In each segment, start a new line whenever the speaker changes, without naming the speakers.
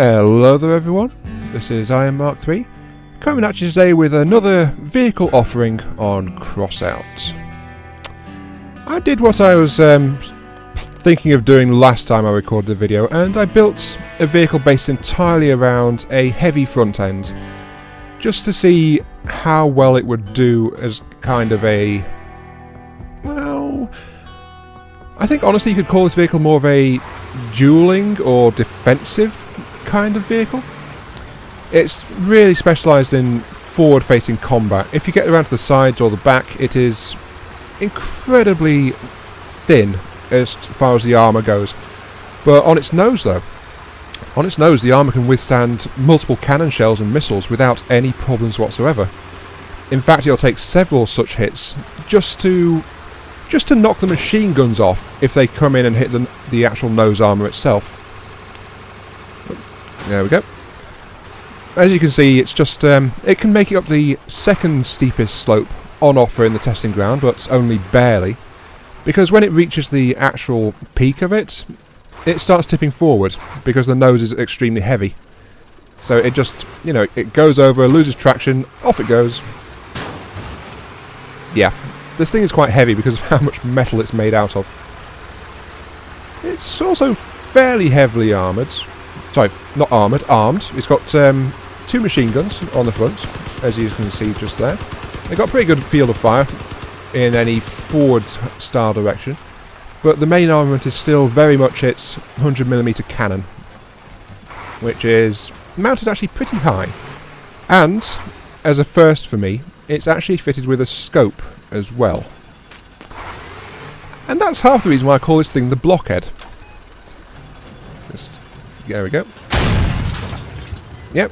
Hello there everyone, this is Iron Mark 3, coming at you today with another vehicle offering on Crossout. I did what I was thinking of doing last time I recorded the video, and I built a vehicle based entirely around a heavy front end, just to see how well it would do as kind of a... well... I think honestly you could call this vehicle more of a dueling or defensive kind of vehicle. It's really specialised in forward-facing combat. If you get around to the sides or the back, it is incredibly thin as far as the armour goes. But on its nose though, the armour can withstand multiple cannon shells and missiles without any problems whatsoever. In fact, it'll take several such hits just to knock the machine guns off if they come in and hit the actual nose armour itself. There we go. As you can see, it's just it can make it up the second steepest slope on offer in the testing ground, but only barely, because when it reaches the actual peak of it, it starts tipping forward because the nose is extremely heavy. So it just, you know, it goes over, loses traction, off it goes. Yeah, this thing is quite heavy because of how much metal it's made out of. It's also fairly heavily armoured. Sorry, not armoured, armed. It's got two machine guns on the front, as you can see just there. They've got a pretty good field of fire in any forward style direction, but the main armament is still very much its 100mm cannon, which is mounted actually pretty high. And, as a first for me, it's actually fitted with a scope as well. And that's half the reason why I call this thing the Blockhead. There we go. Yep,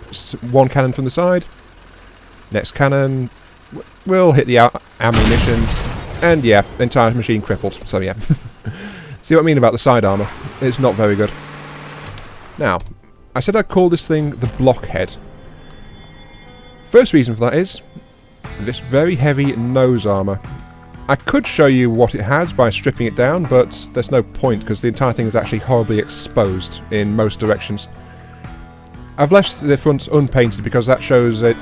one cannon from the side. Next cannon will hit the ammunition. And yeah, the entire machine crippled. So yeah. See what I mean about the side armour? It's not very good. Now, I said I'd call this thing the Blockhead. First reason for that is this very heavy nose armour. I could show you what it has by stripping it down, but there's no point because the entire thing is actually horribly exposed in most directions. I've left the front unpainted because that shows it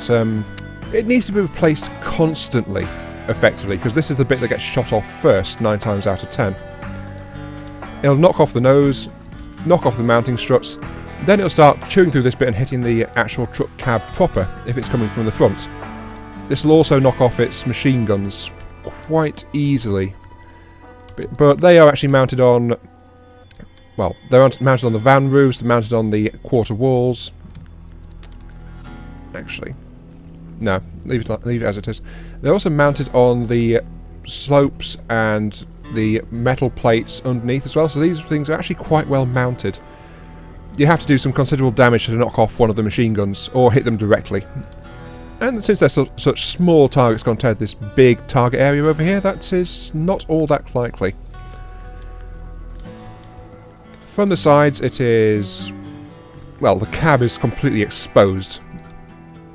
needs to be replaced constantly, effectively, because this is the bit that gets shot off first 9 times out of 10. It'll knock off the nose, knock off the mounting struts, then it'll start chewing through this bit and hitting the actual truck cab proper if it's coming from the front. This will also knock off its machine guns quite easily, but they are actually mounted on, well, they're mounted on the van roofs, they're mounted on the quarter walls. Actually, no, leave it as it is. They're also mounted on the slopes and the metal plates underneath as well, so these things are actually quite well mounted. You have to do some considerable damage to knock off one of the machine guns or hit them directly. And since they're such small targets compared to this big target area over here, that is not all that likely. From the sides it is... well, the cab is completely exposed,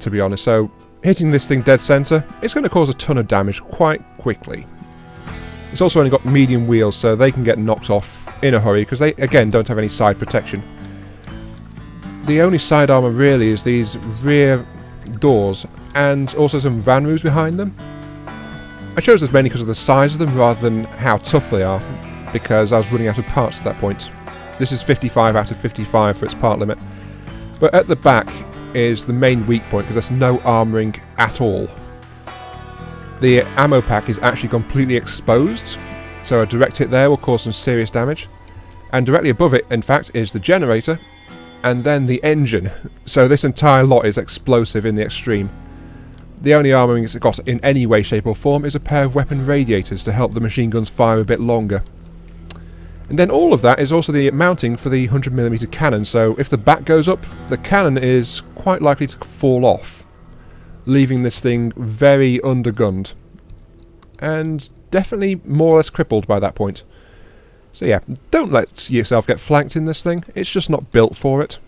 to be honest, so hitting this thing dead centre, it's going to cause a ton of damage quite quickly. It's also only got medium wheels, so they can get knocked off in a hurry, because they, again, don't have any side protection. The only side armour really is these rear doors and also some van roofs behind them. I chose this mainly because of the size of them rather than how tough they are, because I was running out of parts at that point. This is 55 out of 55 for its part limit. But at the back is the main weak point because there's no armouring at all. The ammo pack is actually completely exposed, so a direct hit there will cause some serious damage. And directly above it, in fact, is the generator and then the engine, so this entire lot is explosive in the extreme. The only armouring it's got in any way, shape or form is a pair of weapon radiators to help the machine guns fire a bit longer. And then all of that is also the mounting for the 100mm cannon, so if the back goes up, the cannon is quite likely to fall off, leaving this thing very undergunned, and definitely more or less crippled by that point. So yeah, don't let yourself get flanked in this thing, it's just not built for it.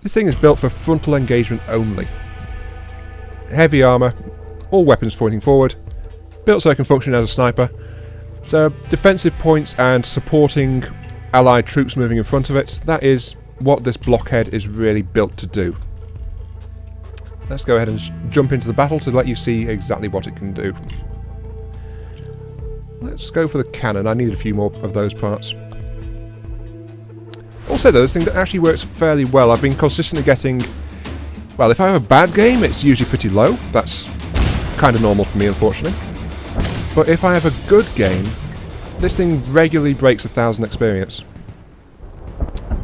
This thing is built for frontal engagement only. Heavy armour, all weapons pointing forward, built so it can function as a sniper. So defensive points and supporting allied troops moving in front of it, that is what this blockhead is really built to do. Let's go ahead and jump into the battle to let you see exactly what it can do. Let's go for the cannon. I need a few more of those parts. Also though, this thing actually works fairly well. I've been consistently getting... Well, if I have a bad game, it's usually pretty low. That's kind of normal for me, unfortunately. But if I have a good game, this thing regularly breaks 1,000 experience.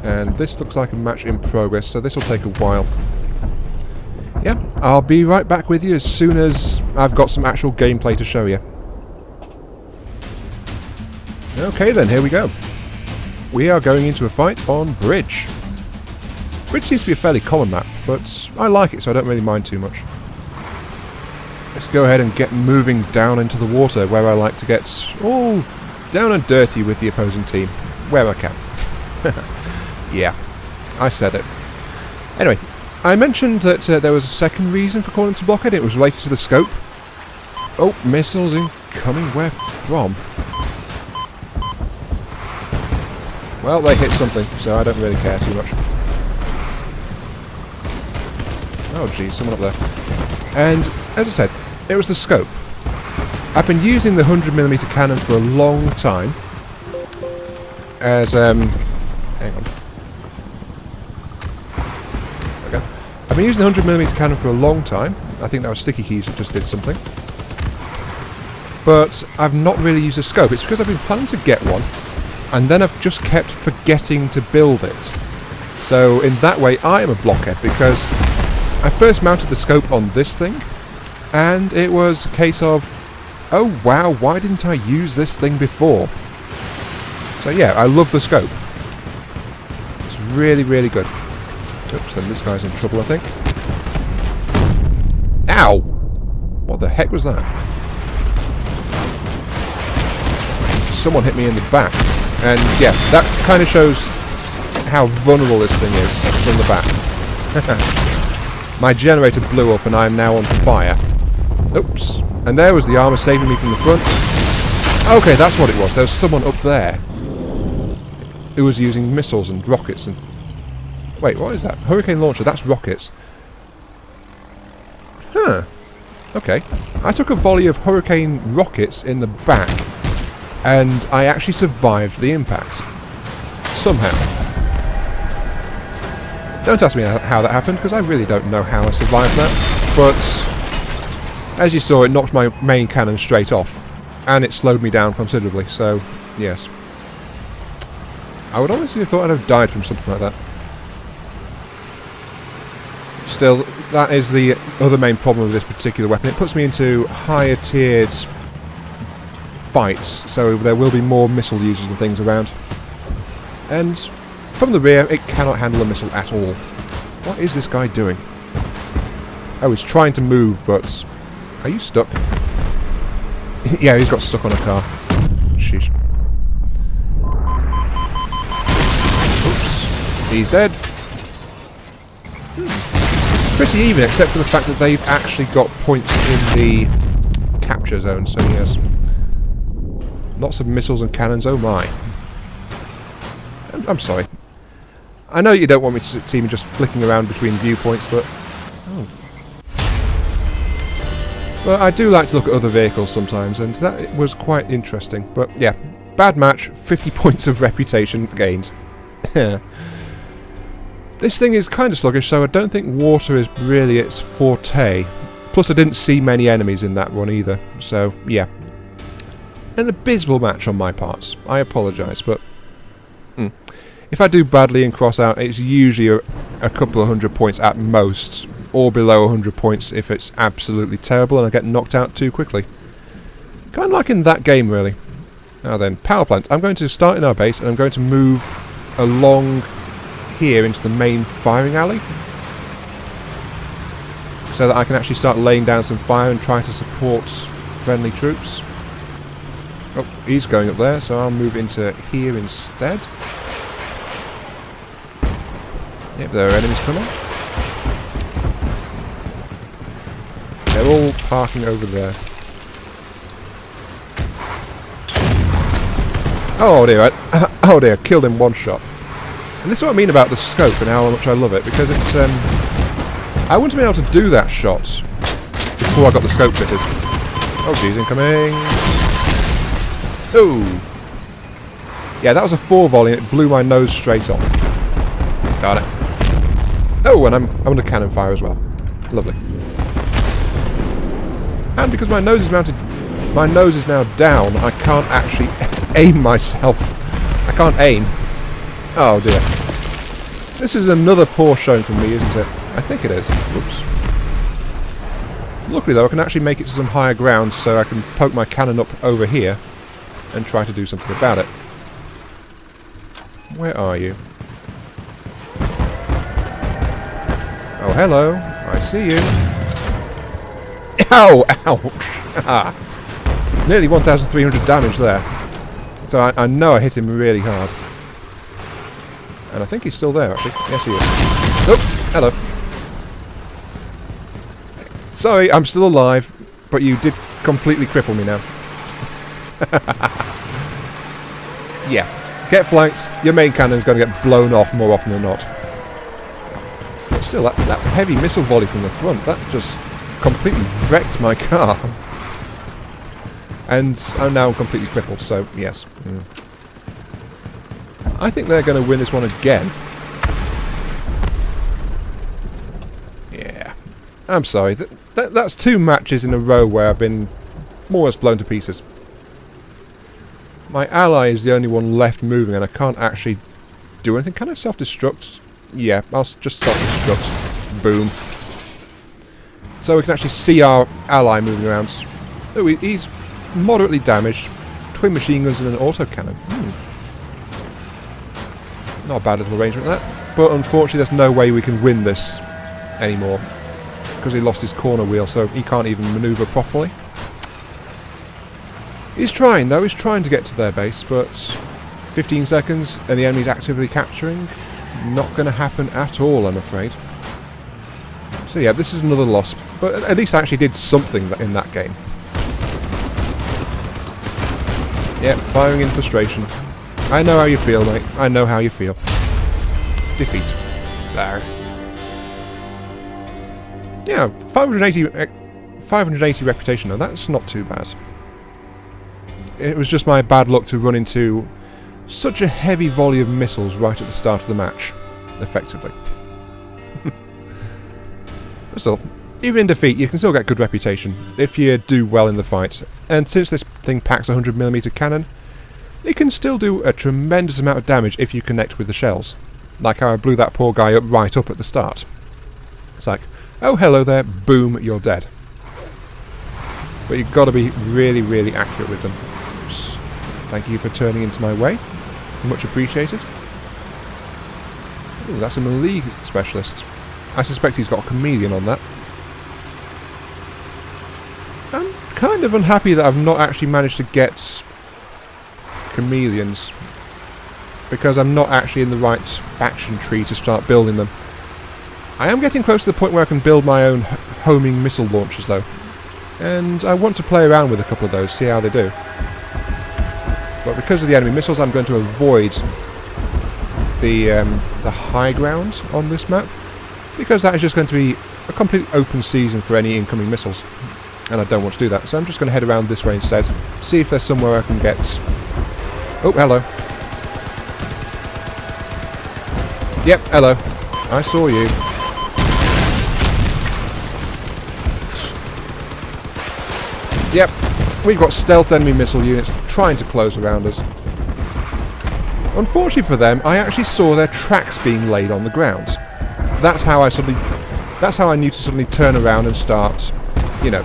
And this looks like a match in progress, so this will take a while. Yeah, I'll be right back with you as soon as I've got some actual gameplay to show you. Okay then, here we go. We are going into a fight on Bridge. Bridge seems to be a fairly common map, but I like it, so I don't really mind too much. Let's go ahead and get moving down into the water, where I like to get all down and dirty with the opposing team, where I can. Yeah, I said it. Anyway, I mentioned that there was a second reason for calling this Blockhead. It was related to the scope. Oh, missiles incoming. Where from? Well, they hit something, so I don't really care too much. Oh geez, someone up there. And, as I said, it was the scope. I've been using the 100mm cannon for a long time. As, hang on. Okay. I've been using the 100mm cannon for a long time. I think that was Sticky Keys that just did something. But I've not really used a scope. It's because I've been planning to get one, and then I've just kept forgetting to build it. So in that way I am a blockhead, because I first mounted the scope on this thing, and it was a case of, oh wow, why didn't I use this thing before? So yeah, I love the scope. It's really, really good. Oops, then this guy's in trouble, I think. Ow! What the heck was that? Someone hit me in the back. And yeah, that kind of shows how vulnerable this thing is from the back. My generator blew up and I am now on fire. Oops. And there was the armour saving me from the front. Okay, that's what it was. There was someone up there who was using missiles and rockets and... Wait, what is that? Hurricane launcher, that's rockets. Huh. Okay. I took a volley of hurricane rockets in the back, and I actually survived the impact. Somehow. Don't ask me how that happened, because I really don't know how I survived that. But, as you saw, it knocked my main cannon straight off, and it slowed me down considerably, so, yes. I would honestly have thought I'd have died from something like that. Still, that is the other main problem with this particular weapon. It puts me into higher tiered fights, so there will be more missile users and things around. And from the rear, it cannot handle a missile at all. What is this guy doing? Oh, he's trying to move, but... Are you stuck? Yeah, he's got stuck on a car. Sheesh. Oops. He's dead. Pretty even, except for the fact that they've actually got points in the capture zone, so yes. Lots of missiles and cannons, oh my. I'm sorry. I know you don't want me to see me just flicking around between viewpoints, but... Oh. But I do like to look at other vehicles sometimes, and that was quite interesting. But yeah, bad match, 50 points of reputation gained. This thing is kind of sluggish, so I don't think water is really its forte. Plus I didn't see many enemies in that one either, so yeah. An abysmal match on my parts. I apologise, but... If I do badly in Crossout, it's usually a couple of 100 points at most, or below 100 points if it's absolutely terrible and I get knocked out too quickly. Kind of like in that game, really. Now then, power plant. I'm going to start in our base, and I'm going to move along here into the main firing alley, so that I can actually start laying down some fire and try to support friendly troops. Oh, he's going up there, so I'll move into here instead. Yep, there are enemies coming. They're all parking over there. Oh dear, oh dear, killed him one shot. And this is what I mean about the scope and how much I love it, because it's, I wouldn't have been able to do that shot before I got the scope fitted. Oh jeez, incoming! Oh! Yeah, that was a 4 volley and it blew my nose straight off. Got it. Oh, and I'm under cannon fire as well. Lovely. And because my nose is now down, I can't actually aim myself. I can't aim. Oh dear. This is another poor showing from me, isn't it? I think it is. Whoops. Luckily though, I can actually make it to some higher ground so I can poke my cannon up over here and try to do something about it. Where are you? Oh, hello. I see you. Ow! Ouch! Nearly 1,300 damage there. So I know I hit him really hard. And I think he's still there, actually. Yes, he is. Oh! Hello. Sorry, I'm still alive, but you did completely cripple me now. Yeah. Get flanked. Your main cannon's going to get blown off more often than not. But still, that heavy missile volley from the front, that just completely wrecked my car. And I'm now completely crippled, so yes. I think they're going to win this one again. Yeah. I'm sorry. That's 2 matches in a row where I've been more or less blown to pieces. My ally is the only one left moving and I can't actually do anything. Can I self-destruct? Yeah, I'll just self-destruct. Boom. So we can actually see our ally moving around. Oh, he's moderately damaged. Twin machine guns and an autocannon. Not a bad little arrangement that. But unfortunately there's no way we can win this anymore. Because he lost his corner wheel, so he can't even manoeuvre properly. He's trying though, he's trying to get to their base, but 15 seconds and the enemy's actively capturing. Not going to happen at all, I'm afraid. So yeah, this is another loss, but at least I actually did something in that game. Yep, firing in frustration. I know how you feel, mate. I know how you feel. Defeat. There. Yeah, 580 reputation though, that's not too bad. It was just my bad luck to run into such a heavy volley of missiles right at the start of the match, effectively. But still, even in defeat, you can still get good reputation if you do well in the fight. And since this thing packs a 100mm cannon, it can still do a tremendous amount of damage if you connect with the shells. Like how I blew that poor guy up right up at the start. It's like, oh hello there, boom, you're dead. But you've got to be really, really accurate with them. Thank you for turning into my way. Much appreciated. Ooh, that's a melee specialist. I suspect he's got a chameleon on that. I'm kind of unhappy that I've not actually managed to get chameleons. Because I'm not actually in the right faction tree to start building them. I am getting close to the point where I can build my own homing missile launchers though. And I want to play around with a couple of those, see how they do. But because of the enemy missiles, I'm going to avoid the high ground on this map, because that is just going to be a complete open season for any incoming missiles, and I don't want to do that. So I'm just going to head around this way instead, see if there's somewhere I can get... Oh, hello. Yep, hello. I saw you. Yep. We've got stealth enemy missile units trying to close around us. Unfortunately for them, I actually saw their tracks being laid on the ground. That's how I knew to suddenly turn around and start, you know,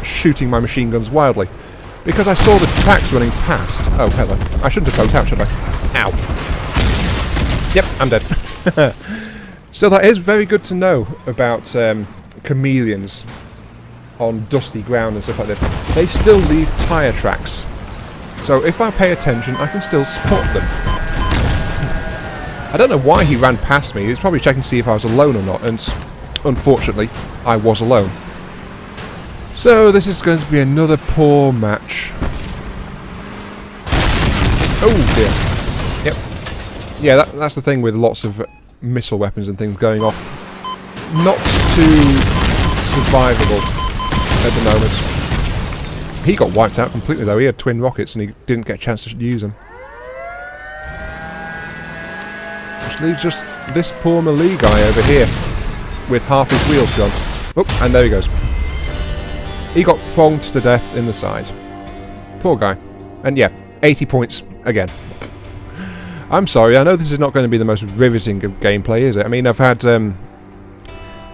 shooting my machine guns wildly. Because I saw the tracks running past. Oh, hello. I shouldn't have poked out, should I? Ow. Yep, I'm dead. So that is very good to know about chameleons on dusty ground and stuff like this. They still leave tyre tracks. So if I pay attention, I can still spot them. I don't know why he ran past me. He was probably checking to see if I was alone or not, and unfortunately, I was alone. So this is going to be another poor match. Oh dear. Yep. Yeah, that's the thing with lots of missile weapons and things going off. Not too survivable at the moment. He got wiped out completely though. He had twin rockets and he didn't get a chance to use them. Which leaves just this poor melee guy over here with half his wheels gone. Oh, and there he goes. He got pronged to death in the side. Poor guy. And yeah, 80 points again. I'm sorry, I know this is not going to be the most riveting of gameplay, is it? I mean, I've had...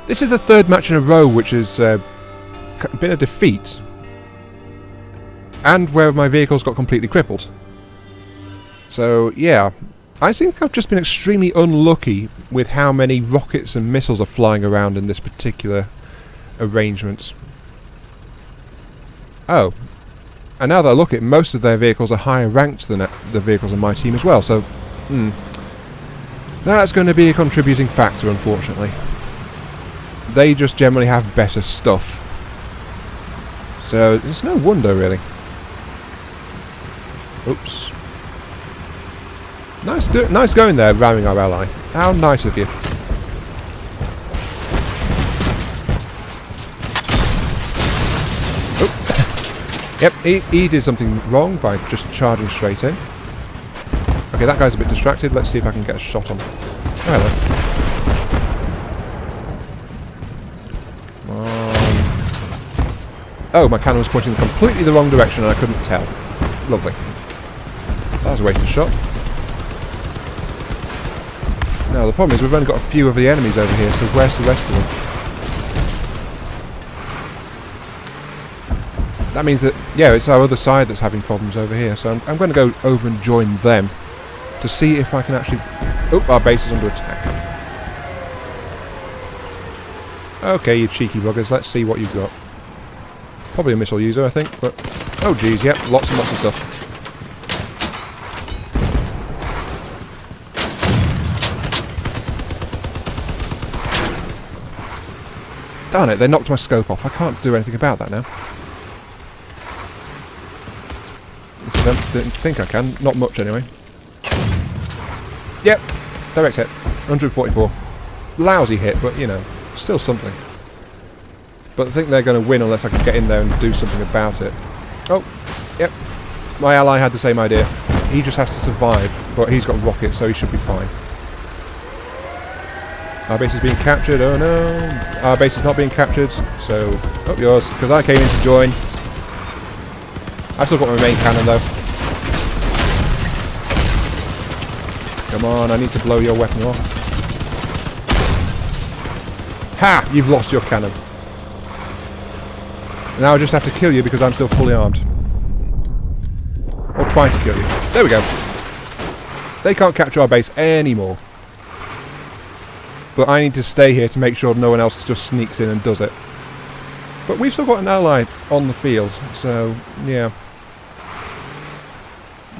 this is the third match in a row which has been a defeat. And where my vehicles got completely crippled. So, yeah. I think I've just been extremely unlucky with how many rockets and missiles are flying around in this particular arrangement. Oh. And now that I look at it, most of their vehicles are higher ranked than the vehicles on my team as well, so... that's going to be a contributing factor, unfortunately. They just generally have better stuff. So, it's no wonder, really. Oops. Nice going there, ramming our ally. How nice of you. Oh. Yep, he did something wrong by just charging straight in. Okay, that guy's a bit distracted. Let's see if I can get a shot on. Oh, hello. Come on. Oh, my cannon was pointing in completely the wrong direction and I couldn't tell. Lovely. That was a wasted shot. Now, the problem is we've only got a few of the enemies over here, so where's the rest of them? That means that, yeah, it's our other side that's having problems over here, so I'm going to go over and join them to see if I can actually... Oh, our base is under attack. Okay, you cheeky buggers, let's see what you've got. Probably a missile user, I think, but... Oh, geez, yep, lots and lots of stuff. Darn it, they knocked my scope off. I can't do anything about that now. I didn't think I can. Not much, anyway. Yep. Direct hit. 144. Lousy hit, but, you know, still something. But I think they're going to win unless I can get in there and do something about it. Oh, yep. My ally had the same idea. He just has to survive, but he's got rockets, so he should be fine. Our base is being captured. Oh no. Our base is not being captured. So, oh, yours. Because I came in to join. I've still got my main cannon though. Come on, I need to blow your weapon off. Ha! You've lost your cannon. Now I just have to kill you because I'm still fully armed. Or try to kill you. There we go. They can't capture our base anymore. But I need to stay here to make sure no one else just sneaks in and does it. But we've still got an ally on the field, so yeah.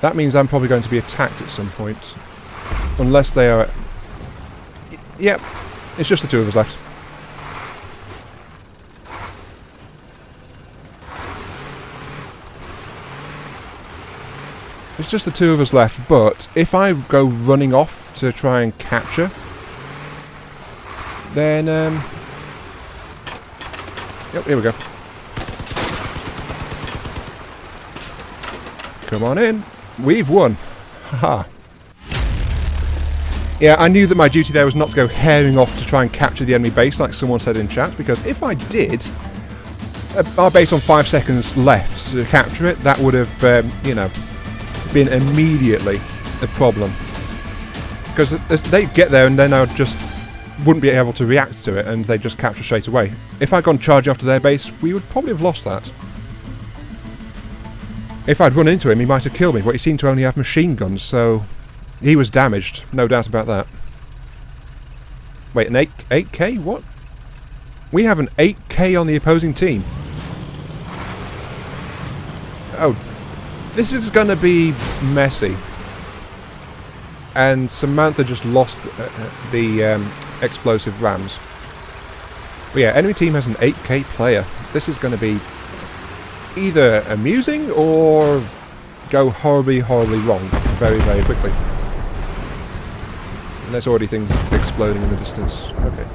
That means I'm probably going to be attacked at some point. Unless they are... Yep, it's just the two of us left. It's just the two of us left, but if I go running off to try and capture... Then, yep, here we go. Come on in. We've won. Haha. Yeah, I knew that my duty there was not to go herring off to try and capture the enemy base, like someone said in chat, because if I did, our base on 5 seconds left to capture it, that would have, you know, been immediately a problem. Because they'd get there and then I would just... wouldn't be able to react to it and they'd just capture straight away. If I'd gone charging after their base, we would probably have lost that. If I'd run into him, he might have killed me, but he seemed to only have machine guns, so he was damaged, no doubt about that. Wait, an 8k? What? We have an 8k on the opposing team. Oh, this is going to be messy. And Samantha just lost the explosive rams. But yeah, enemy team has an 8k player. This is going to be either amusing or go horribly, horribly wrong very, very quickly. And there's already things exploding in the distance. Okay.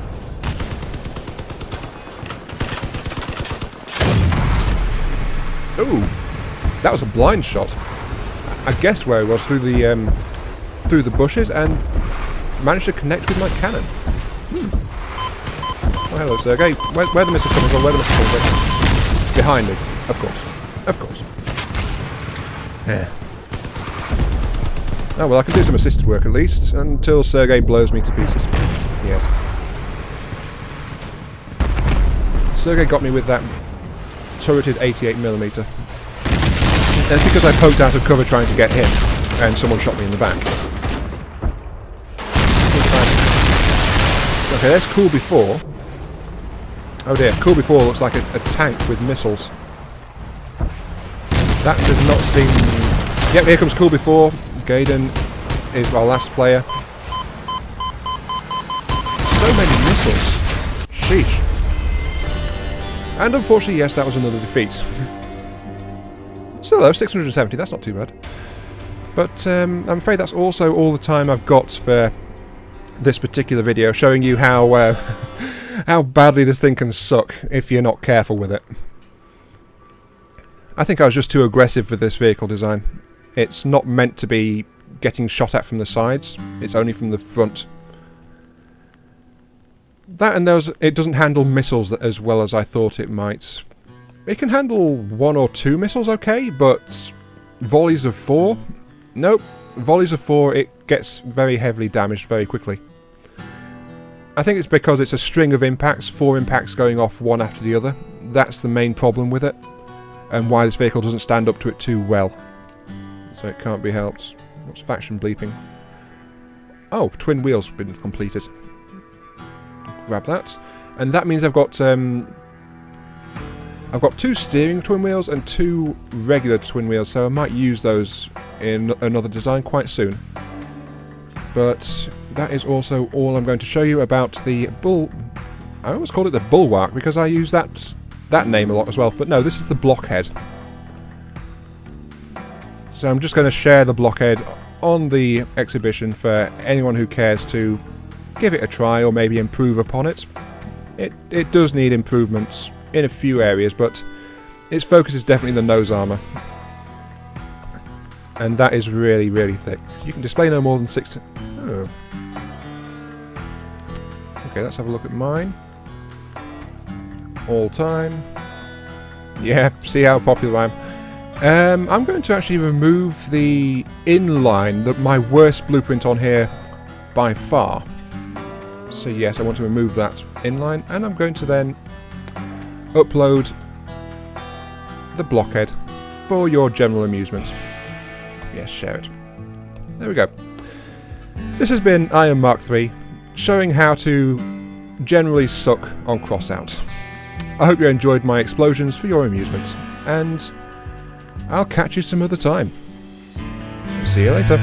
Ooh, that was a blind shot. I guessed where it was through the bushes and managed to connect with my cannon. Oh, hello, Sergey. Where are the missiles coming from? Where are the missiles coming from? Behind me. Of course. Of course. Yeah. Oh, well, I can do some assisted work at least, until Sergey blows me to pieces. Yes. Sergey got me with that turreted 88mm. That's because I poked out of cover trying to get him, and someone shot me in the back. Okay, there's Cool Before. Oh dear, Cool Before looks like a tank with missiles. That does not seem... Yep, here comes Cool Before. Gaiden is our last player. So many missiles. Sheesh. And unfortunately, yes, that was another defeat. Still though, 670, that's not too bad. But I'm afraid that's also all the time I've got for this particular video, showing you how how badly this thing can suck if you're not careful with it. I think I was just too aggressive with this vehicle design. It's not meant to be getting shot at from the sides, it's only from the front. That and it doesn't handle missiles as well as I thought it might. It can handle 1 or 2 missiles okay, but volleys of 4? Nope. Volleys of 4, it gets very heavily damaged very quickly. I think it's because it's a string of impacts, 4 impacts going off one after the other. That's the main problem with it, and why this vehicle doesn't stand up to it too well. So it can't be helped. What's faction bleeping? Oh, twin wheels have been completed. Grab that. And that means I've got 2 steering twin wheels and 2 regular twin wheels, so I might use those in another design quite soon. But that is also all I'm going to show you about the I almost called it the Bulwark because I use that name a lot as well, but no, this is the Blockhead. So I'm just going to share the Blockhead on the exhibition for anyone who cares to give it a try or maybe improve upon it. It does need improvements in a few areas, but its focus is definitely the nose armour. And that is really, really thick. You can display no more than 6... Oh. Okay, let's have a look at mine. All time. Yeah, see how popular I am. I'm going to actually remove the inline, my worst blueprint on here by far. So yes, I want to remove that inline, and I'm going to then upload the Blockhead for your general amusement. Yes, share it. There we go. This has been Iron Mark III, showing how to generally suck on Crossout. I hope you enjoyed my explosions for your amusement, and I'll catch you some other time. See you later.